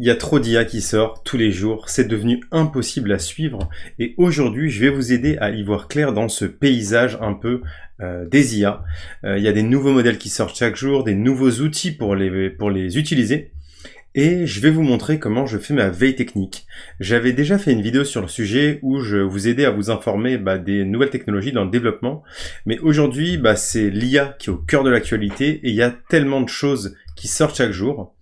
Il y a trop d'IA qui sort tous les jours, c'est devenu impossible à suivre et aujourd'hui je vais vous aider à y voir clair dans ce paysage un peu des IA. Il y a des nouveaux modèles qui sortent chaque jour, des nouveaux outils pour les utiliser et je vais vous montrer comment je fais ma veille technique. J'avais déjà fait une vidéo sur le sujet où je vous aidais à vous informer des nouvelles technologies dans le développement, mais aujourd'hui c'est l'IA qui est au cœur de l'actualité et il y a tellement de choses qui sortent chaque jour.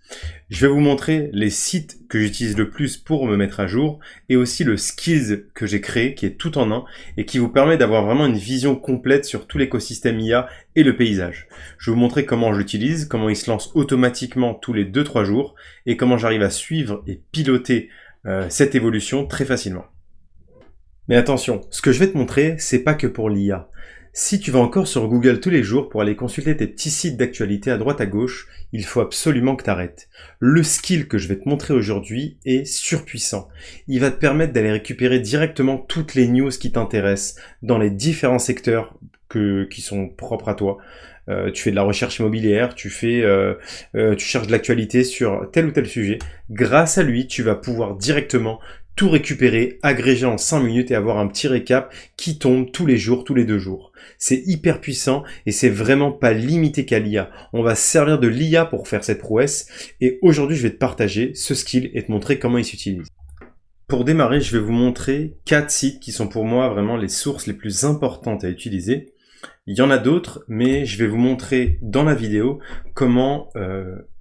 Je vais vous montrer les sites que j'utilise le plus pour me mettre à jour et aussi le skills que j'ai créé qui est tout en un et qui vous permet d'avoir vraiment une vision complète sur tout l'écosystème IA et le paysage. Je vais vous montrer comment je l'utilise, comment il se lance automatiquement tous les 2-3 jours et comment j'arrive à suivre et piloter cette évolution très facilement. Mais attention, ce que je vais te montrer, c'est pas que pour l'IA. Si tu vas encore sur Google tous les jours pour aller consulter tes petits sites d'actualité à droite à gauche, il faut absolument que tu arrêtes. Le skill que je vais te montrer aujourd'hui est surpuissant. Il va te permettre d'aller récupérer directement toutes les news qui t'intéressent dans les différents secteurs qui sont propres à toi. Tu fais de la recherche immobilière, tu cherches de l'actualité sur tel ou tel sujet. Grâce à lui, tu vas pouvoir directement tout récupérer, agréger en 5 minutes et avoir un petit récap qui tombe tous les jours, tous les 2 jours. C'est hyper puissant et c'est vraiment pas limité qu'à l'IA. On va se servir de l'IA pour faire cette prouesse et aujourd'hui je vais te partager ce skill et te montrer comment il s'utilise. Pour démarrer, je vais vous montrer 4 sites qui sont pour moi vraiment les sources les plus importantes à utiliser. Il y en a d'autres, mais je vais vous montrer dans la vidéo comment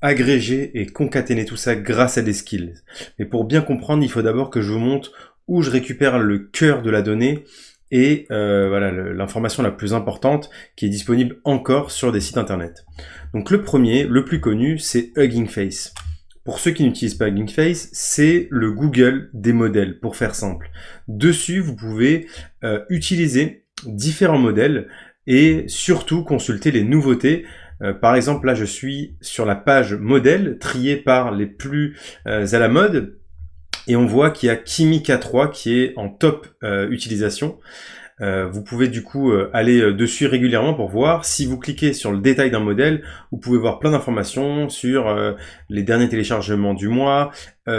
agréger et concaténer tout ça grâce à des skills. Mais pour bien comprendre, il faut d'abord que je vous montre où je récupère le cœur de la donnée et l'information la plus importante qui est disponible encore sur des sites internet. Donc le premier, le plus connu, c'est Hugging Face. Pour ceux qui n'utilisent pas Hugging Face, c'est le Google des modèles, pour faire simple. Dessus, vous pouvez utiliser différents modèles et surtout consulter les nouveautés. Par exemple, là, je suis sur la page modèle, triée par les plus à la mode, et on voit qu'il y a Kimi K3 qui est en top utilisation. Vous pouvez du coup aller dessus régulièrement pour voir. Si vous cliquez sur le détail d'un modèle, vous pouvez voir plein d'informations sur les derniers téléchargements du mois,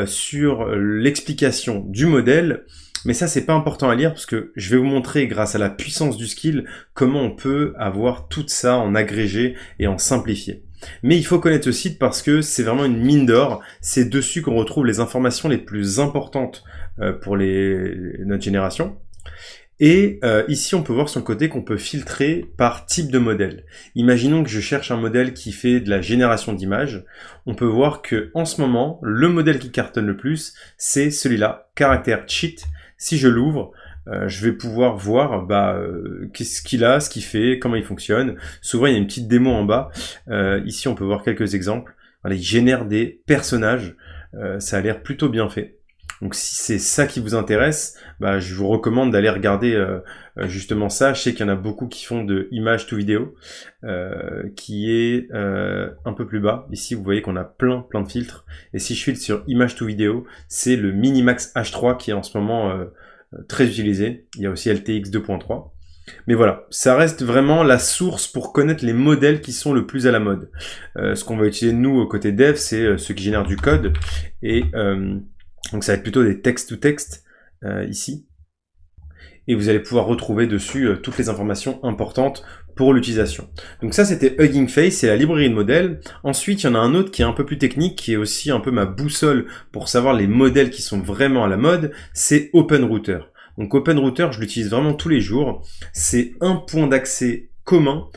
sur l'explication du modèle. Mais ça, c'est pas important à lire parce que je vais vous montrer, grâce à la puissance du skill, comment on peut avoir tout ça en agrégé et en simplifié. Mais il faut connaître ce site parce que c'est vraiment une mine d'or. C'est dessus qu'on retrouve les informations les plus importantes pour notre génération. Et ici, on peut voir sur le côté qu'on peut filtrer par type de modèle. Imaginons que je cherche un modèle qui fait de la génération d'images. On peut voir que en ce moment, le modèle qui cartonne le plus, c'est celui-là, Character Cheat. Si je l'ouvre, je vais pouvoir voir qu'est-ce qu'il a, ce qu'il fait, comment il fonctionne. Souvent, il y a une petite démo en bas. Ici, on peut voir quelques exemples. Voilà, il génère des personnages. Ça a l'air plutôt bien fait. Donc si c'est ça qui vous intéresse, je vous recommande d'aller regarder justement ça. Je sais qu'il y en a beaucoup qui font de image to vidéo, qui est un peu plus bas. Ici, vous voyez qu'on a plein de filtres. Et si je filtre sur image to vidéo, c'est le Minimax H3 qui est en ce moment très utilisé. Il y a aussi LTX 2.3. Mais voilà, ça reste vraiment la source pour connaître les modèles qui sont le plus à la mode. Ce qu'on va utiliser nous au côté dev, c'est ceux qui génèrent du code. Et donc ça va être plutôt des text-to-text ici. Et vous allez pouvoir retrouver dessus toutes les informations importantes pour l'utilisation. Donc ça, c'était Hugging Face, c'est la librairie de modèles. Ensuite, il y en a un autre qui est un peu plus technique, qui est aussi un peu ma boussole pour savoir les modèles qui sont vraiment à la mode, c'est OpenRouter. Donc OpenRouter, je l'utilise vraiment tous les jours. C'est un point d'accès commun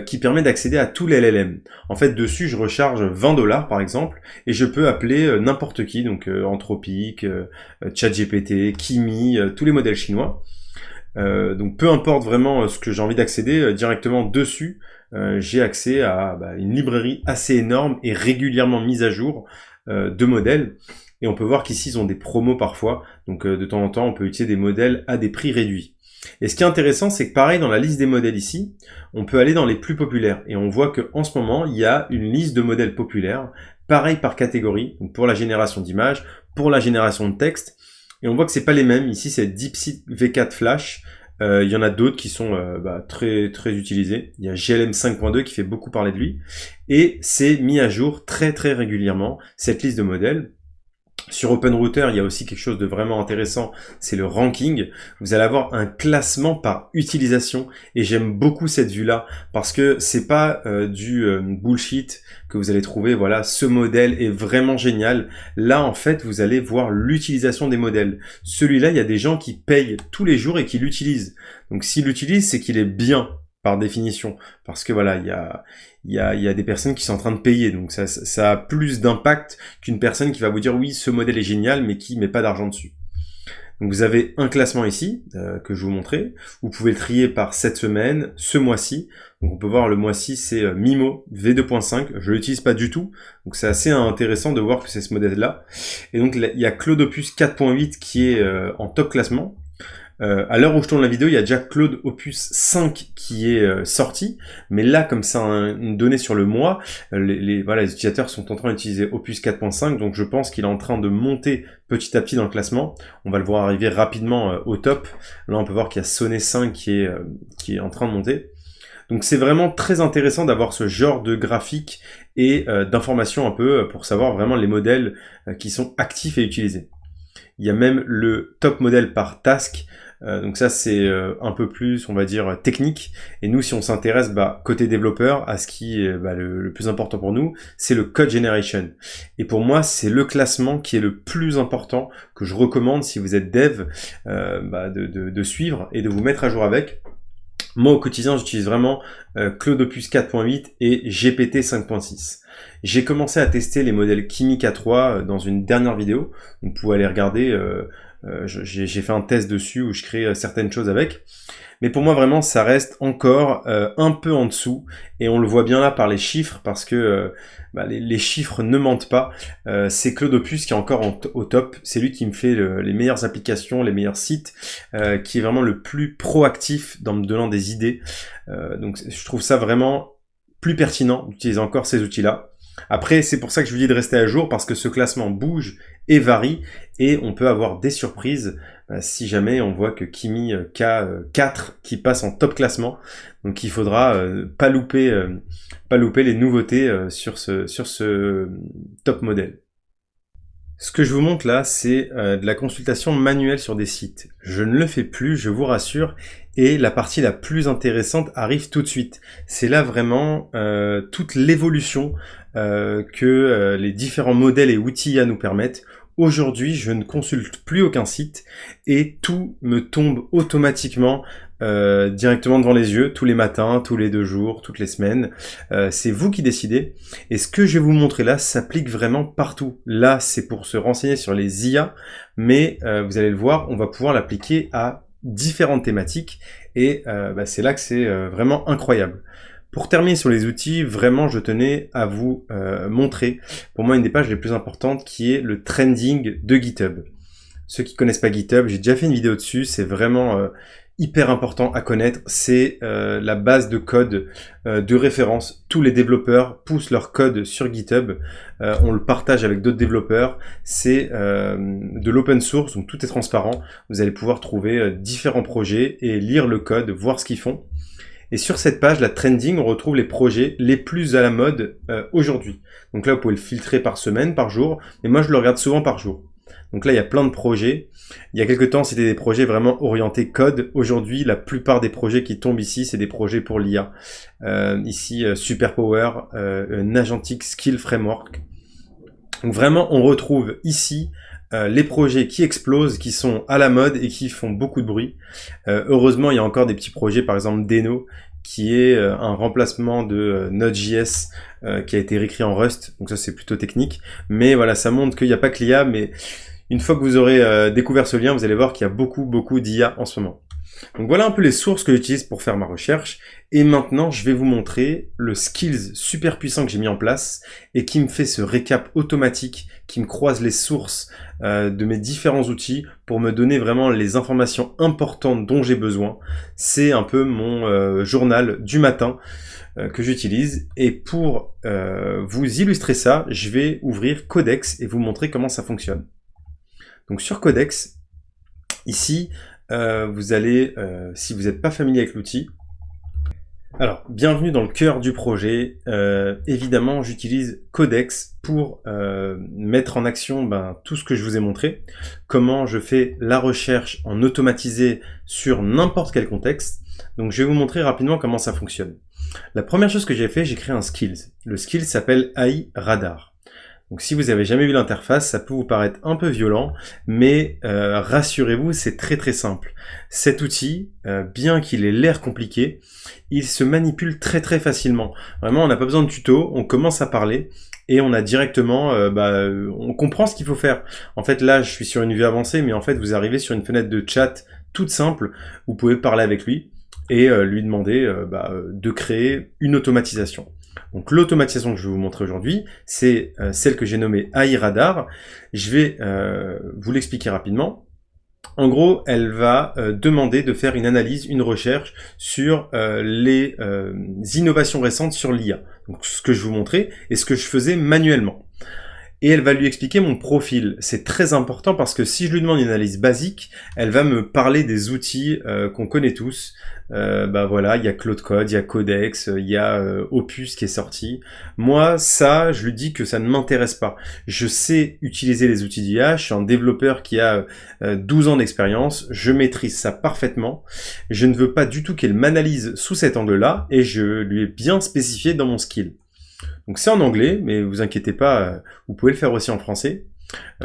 qui permet d'accéder à tous les LLM. En fait, dessus, je recharge 20 $ par exemple, et je peux appeler n'importe qui, donc Anthropic, ChatGPT, Kimi, tous les modèles chinois. Donc peu importe vraiment ce que j'ai envie d'accéder, directement dessus, j'ai accès à une librairie assez énorme et régulièrement mise à jour de modèles. Et on peut voir qu'ici, ils ont des promos parfois, donc de temps en temps, on peut utiliser des modèles à des prix réduits. Et ce qui est intéressant, c'est que pareil, dans la liste des modèles ici, on peut aller dans les plus populaires. Et on voit qu'en ce moment, il y a une liste de modèles populaires, pareil par catégorie, donc pour la génération d'images, pour la génération de texte. Et on voit que c'est pas les mêmes. Ici, c'est DeepSeek V4 Flash. Il y en a d'autres qui sont très utilisés. Il y a GLM 5.2 qui fait beaucoup parler de lui. Et c'est mis à jour très régulièrement, cette liste de modèles. Sur OpenRouter, il y a aussi quelque chose de vraiment intéressant, c'est le ranking. Vous allez avoir un classement par utilisation et j'aime beaucoup cette vue-là parce que c'est pas du bullshit que vous allez trouver, voilà, ce modèle est vraiment génial. Là, en fait, vous allez voir l'utilisation des modèles. Celui-là, il y a des gens qui payent tous les jours et qui l'utilisent. Donc s'il l'utilise, c'est qu'il est bien par définition, parce que voilà, il y a des personnes qui sont en train de payer, donc ça a plus d'impact qu'une personne qui va vous dire oui, ce modèle est génial, mais qui met pas d'argent dessus. Donc vous avez un classement ici, que je vous montrais, vous pouvez le trier par cette semaine, ce mois-ci, donc on peut voir le mois-ci c'est Mimo V2.5, je l'utilise pas du tout, donc c'est assez intéressant de voir que c'est ce modèle-là, et donc il y a Claude Opus 4.8 qui est en top classement. À l'heure où je tourne la vidéo, il y a déjà Claude Opus 5 qui est sorti, mais là, comme ça, une donnée sur le mois, voilà, les utilisateurs sont en train d'utiliser Opus 4.5, donc je pense qu'il est en train de monter petit à petit dans le classement. On va le voir arriver rapidement au top. Là, on peut voir qu'il y a Sonnet 5 qui est en train de monter. Donc c'est vraiment très intéressant d'avoir ce genre de graphique et d'informations un peu pour savoir vraiment les modèles qui sont actifs et utilisés. Il y a même le top modèle par task. Donc ça c'est un peu plus, on va dire, technique. Et nous, si on s'intéresse côté développeur à ce qui est le plus important pour nous, c'est le code generation. Et pour moi, c'est le classement qui est le plus important que je recommande si vous êtes dev de suivre et de vous mettre à jour avec. Moi, au quotidien, j'utilise vraiment Claude Opus 4.8 et GPT 5.6. J'ai commencé à tester les modèles Kimi K3 dans une dernière vidéo. Vous pouvez aller regarder, j'ai fait un test dessus où je crée certaines choses avec. Mais pour moi, vraiment, ça reste encore un peu en dessous. Et on le voit bien là par les chiffres, parce que les chiffres ne mentent pas. C'est Claude Opus qui est encore au top. C'est lui qui me fait les meilleures applications, les meilleurs sites, qui est vraiment le plus proactif dans me donnant des idées. Donc je trouve ça vraiment plus pertinent d'utiliser encore ces outils-là. Après, c'est pour ça que je vous dis de rester à jour, parce que ce classement bouge et varie, et on peut avoir des surprises si jamais on voit que Kimi K4 qui passe en top classement. Donc il faudra pas louper les nouveautés sur ce top modèle. Ce que je vous montre là, c'est de la consultation manuelle sur des sites. Je ne le fais plus, je vous rassure, et la partie la plus intéressante arrive tout de suite. C'est là vraiment toute l'évolution que les différents modèles et outils IA nous permettent. Aujourd'hui, je ne consulte plus aucun site et tout me tombe automatiquement directement devant les yeux, tous les matins, tous les 2 jours, toutes les semaines. C'est vous qui décidez. Et ce que je vais vous montrer là s'applique vraiment partout. Là, c'est pour se renseigner sur les IA, mais vous allez le voir, on va pouvoir l'appliquer à différentes thématiques. Et c'est là que c'est vraiment incroyable. Pour terminer sur les outils, vraiment, je tenais à vous montrer, pour moi, une des pages les plus importantes, qui est le trending de GitHub. Ceux qui connaissent pas GitHub, j'ai déjà fait une vidéo dessus, c'est vraiment hyper important à connaître. C'est la base de code de référence. Tous les développeurs poussent leur code sur GitHub. On le partage avec d'autres développeurs. C'est de l'open source, donc tout est transparent. Vous allez pouvoir trouver différents projets et lire le code, voir ce qu'ils font. Et sur cette page, la trending, on retrouve les projets les plus à la mode aujourd'hui. Donc là, vous pouvez le filtrer par semaine, par jour. Mais moi, je le regarde souvent par jour. Donc là, il y a plein de projets. Il y a quelques temps, c'était des projets vraiment orientés code. Aujourd'hui, la plupart des projets qui tombent ici, c'est des projets pour l'IA. Ici, Superpower, Agentic Skill Framework. Donc vraiment, on retrouve ici les projets qui explosent, qui sont à la mode et qui font beaucoup de bruit. Heureusement, il y a encore des petits projets, par exemple Deno, qui est un remplacement de Node.js qui a été réécrit en Rust. Donc ça, c'est plutôt technique. Mais voilà, ça montre qu'il n'y a pas que l'IA, mais une fois que vous aurez découvert ce lien, vous allez voir qu'il y a beaucoup d'IA en ce moment. Donc voilà un peu les sources que j'utilise pour faire ma recherche. Et maintenant, je vais vous montrer le skills super puissant que j'ai mis en place et qui me fait ce récap automatique, qui me croise les sources de mes différents outils pour me donner vraiment les informations importantes dont j'ai besoin. C'est un peu mon journal du matin que j'utilise. Et pour vous illustrer ça, je vais ouvrir Codex et vous montrer comment ça fonctionne. Donc sur Codex, ici, vous allez, si vous n'êtes pas familier avec l'outil, Alors, bienvenue dans le cœur du projet. Évidemment, j'utilise Codex pour mettre en action tout ce que je vous ai montré. Comment je fais la recherche en automatisé sur n'importe quel contexte. Donc, je vais vous montrer rapidement comment ça fonctionne. La première chose que j'ai fait, j'ai créé un skills. Le skills s'appelle AI Radar. Donc si vous n'avez jamais vu l'interface, ça peut vous paraître un peu violent, mais rassurez-vous, c'est très très simple. Cet outil, bien qu'il ait l'air compliqué, il se manipule très très facilement. Vraiment, on n'a pas besoin de tuto, on commence à parler et on a directement, on comprend ce qu'il faut faire. En fait, là, je suis sur une vue avancée, mais en fait, vous arrivez sur une fenêtre de chat toute simple. Vous pouvez parler avec lui et lui demander de créer une automatisation. Donc l'automatisation que je vais vous montrer aujourd'hui, c'est celle que j'ai nommée AI Radar. Je vais vous l'expliquer rapidement. En gros, elle va demander de faire une analyse, une recherche sur les innovations récentes sur l'IA. Donc ce que je vous montrais et ce que je faisais manuellement. Et elle va lui expliquer mon profil. C'est très important parce que si je lui demande une analyse basique, elle va me parler des outils qu'on connaît tous. Voilà, il y a Claude Code, il y a Codex, il y a Opus qui est sorti. Moi, ça, je lui dis que ça ne m'intéresse pas. Je sais utiliser les outils d'IA, je suis un développeur qui a 12 ans d'expérience, je maîtrise ça parfaitement. Je ne veux pas du tout qu'elle m'analyse sous cet angle-là et je lui ai bien spécifié dans mon skill. Donc c'est en anglais, mais vous inquiétez pas, vous pouvez le faire aussi en français.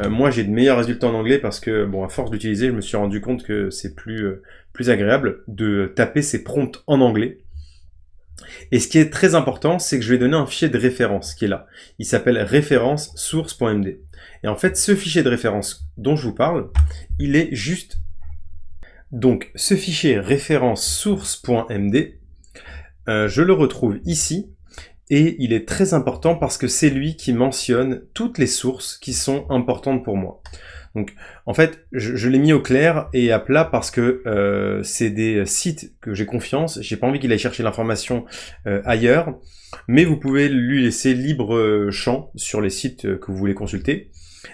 Moi j'ai de meilleurs résultats en anglais parce que, bon, à force d'utiliser, je me suis rendu compte que c'est plus agréable de taper ces prompts en anglais. Et ce qui est très important, c'est que je vais donner un fichier de référence qui est là. Il s'appelle référence source.md. Et en fait, ce fichier de référence dont je vous parle, il est juste... Donc, ce fichier référence source.md, je le retrouve ici. Et il est très important parce que c'est lui qui mentionne toutes les sources qui sont importantes pour moi. Donc en fait, je l'ai mis au clair et à plat parce que c'est des sites que j'ai confiance. J'ai pas envie qu'il aille chercher l'information ailleurs, mais vous pouvez lui laisser libre champ sur les sites que vous voulez consulter.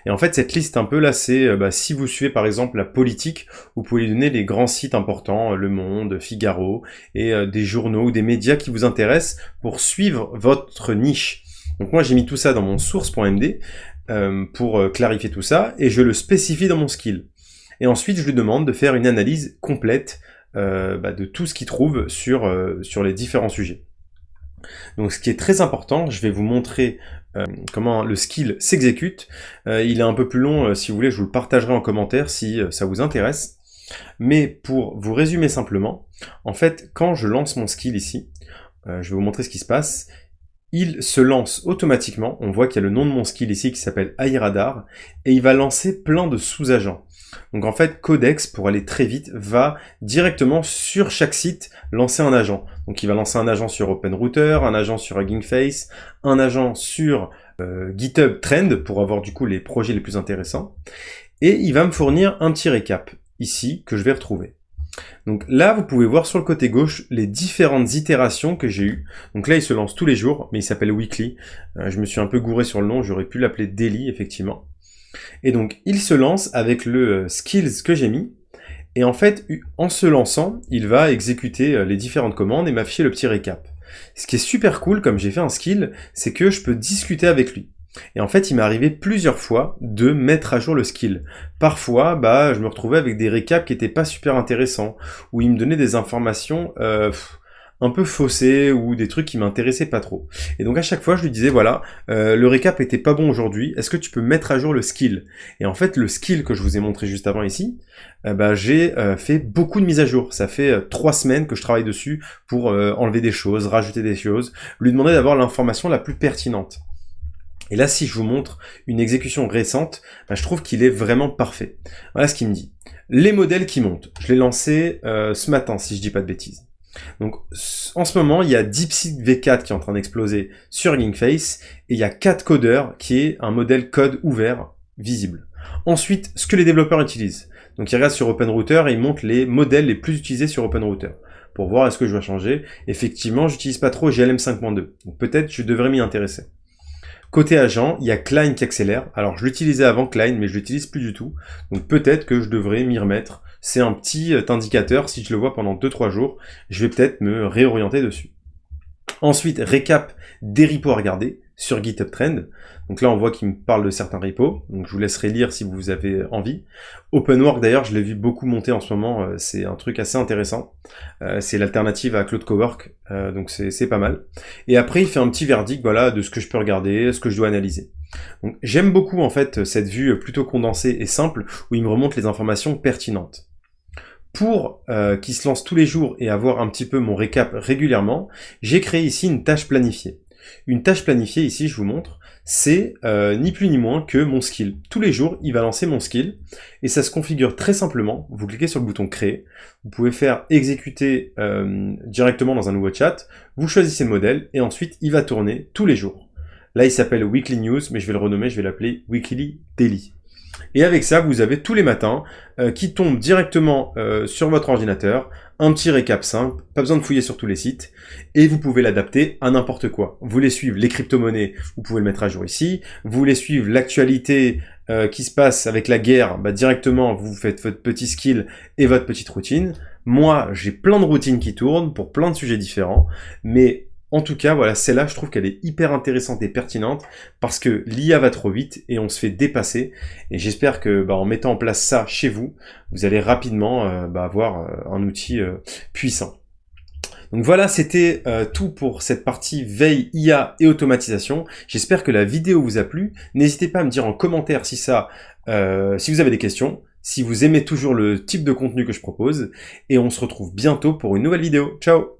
Et en fait, cette liste un peu là, c'est si vous suivez par exemple la politique, vous pouvez lui donner les grands sites importants, Le Monde, Figaro, et des journaux ou des médias qui vous intéressent pour suivre votre niche. Donc moi, j'ai mis tout ça dans mon source.md pour clarifier tout ça, et je le spécifie dans mon skill. Et ensuite, je lui demande de faire une analyse complète de tout ce qu'il trouve sur les différents sujets. Donc ce qui est très important, je vais vous montrer comment le skill s'exécute. Il est un peu plus long, si vous voulez, je vous le partagerai en commentaire si ça vous intéresse. Mais pour vous résumer simplement, en fait, quand je lance mon skill ici, je vais vous montrer ce qui se passe. Il se lance automatiquement, on voit qu'il y a le nom de mon skill ici qui s'appelle AI Radar, et il va lancer plein de sous-agents. Donc en fait, Codex, pour aller très vite, va directement sur chaque site lancer un agent. Donc il va lancer un agent sur OpenRouter, un agent sur Hugging Face, un agent sur GitHub Trend, pour avoir du coup les projets les plus intéressants, et il va me fournir un petit récap, ici, que je vais retrouver. Donc là, vous pouvez voir sur le côté gauche les différentes itérations que j'ai eues. Donc là, il se lance tous les jours, mais il s'appelle Weekly. Je me suis un peu gouré sur le nom, j'aurais pu l'appeler Daily, effectivement. Et donc, il se lance avec le skills que j'ai mis. Et en fait, en se lançant, il va exécuter les différentes commandes et m'afficher le petit récap. Ce qui est super cool, comme j'ai fait un skill, c'est que je peux discuter avec lui. Et en fait, il m'est arrivé plusieurs fois de mettre à jour le skill. Parfois, je me retrouvais avec des récaps qui étaient pas super intéressants, où il me donnait des informations un peu faussées, ou des trucs qui m'intéressaient pas trop. Et donc à chaque fois, je lui disais, voilà, le récap était pas bon aujourd'hui, est-ce que tu peux mettre à jour le skill? Et en fait, le skill que je vous ai montré juste avant ici, j'ai fait beaucoup de mises à jour. Ça fait 3 semaines que je travaille dessus pour enlever des choses, rajouter des choses, lui demander d'avoir l'information la plus pertinente. Et là, si je vous montre une exécution récente, je trouve qu'il est vraiment parfait. Voilà ce qu'il me dit. Les modèles qui montent. Je l'ai lancé ce matin, si je dis pas de bêtises. Donc, en ce moment, il y a DeepSeek V4 qui est en train d'exploser sur Hugging Face, et il y a CatCoder qui est un modèle code ouvert visible. Ensuite, ce que les développeurs utilisent. Donc, ils regardent sur OpenRouter et ils montrent les modèles les plus utilisés sur OpenRouter. Pour voir est-ce que je dois changer. Effectivement, j'utilise pas trop GLM 5.2. Donc, peut-être je devrais m'y intéresser. Côté agent, il y a Klein qui accélère. Alors, je l'utilisais avant Klein, mais je l'utilise plus du tout. Donc, peut-être que je devrais m'y remettre. C'est un petit indicateur. Si je le vois pendant 2-3 jours, je vais peut-être me réorienter dessus. Ensuite, récap des repos à regarder sur GitHub Trend. Donc là, on voit qu'il me parle de certains repos. Donc je vous laisserai lire si vous avez envie. OpenWork, d'ailleurs, je l'ai vu beaucoup monter en ce moment. C'est un truc assez intéressant. C'est l'alternative à Cloud Cowork. Donc c'est pas mal. Et après, il fait un petit verdict, voilà, de ce que je peux regarder, ce que je dois analyser. Donc j'aime beaucoup, en fait, cette vue plutôt condensée et simple, où il me remonte les informations pertinentes. Pour qu'il se lance tous les jours et avoir un petit peu mon récap régulièrement, j'ai créé ici une tâche planifiée. Une tâche planifiée, ici, je vous montre, c'est ni plus ni moins que mon skill. Tous les jours, il va lancer mon skill, et ça se configure très simplement. Vous cliquez sur le bouton créer, vous pouvez faire exécuter directement dans un nouveau chat, vous choisissez le modèle, et ensuite, il va tourner tous les jours. Là, il s'appelle Weekly News, mais je vais le renommer, je vais l'appeler Weekly Daily. Et avec ça, vous avez tous les matins qui tombent directement sur votre ordinateur, un petit récap simple, pas besoin de fouiller sur tous les sites, et vous pouvez l'adapter à n'importe quoi. Vous voulez suivre les crypto-monnaies, vous pouvez le mettre à jour ici. Vous voulez suivre l'actualité qui se passe avec la guerre, bah, directement vous faites votre petit skill et votre petite routine. Moi, j'ai plein de routines qui tournent pour plein de sujets différents, mais en tout cas, voilà, celle-là, je trouve qu'elle est hyper intéressante et pertinente parce que l'IA va trop vite et on se fait dépasser. Et j'espère que, en mettant en place ça chez vous, vous allez rapidement avoir un outil puissant. Donc voilà, c'était tout pour cette partie veille, IA et automatisation. J'espère que la vidéo vous a plu. N'hésitez pas à me dire en commentaire si si vous avez des questions, si vous aimez toujours le type de contenu que je propose. Et on se retrouve bientôt pour une nouvelle vidéo. Ciao!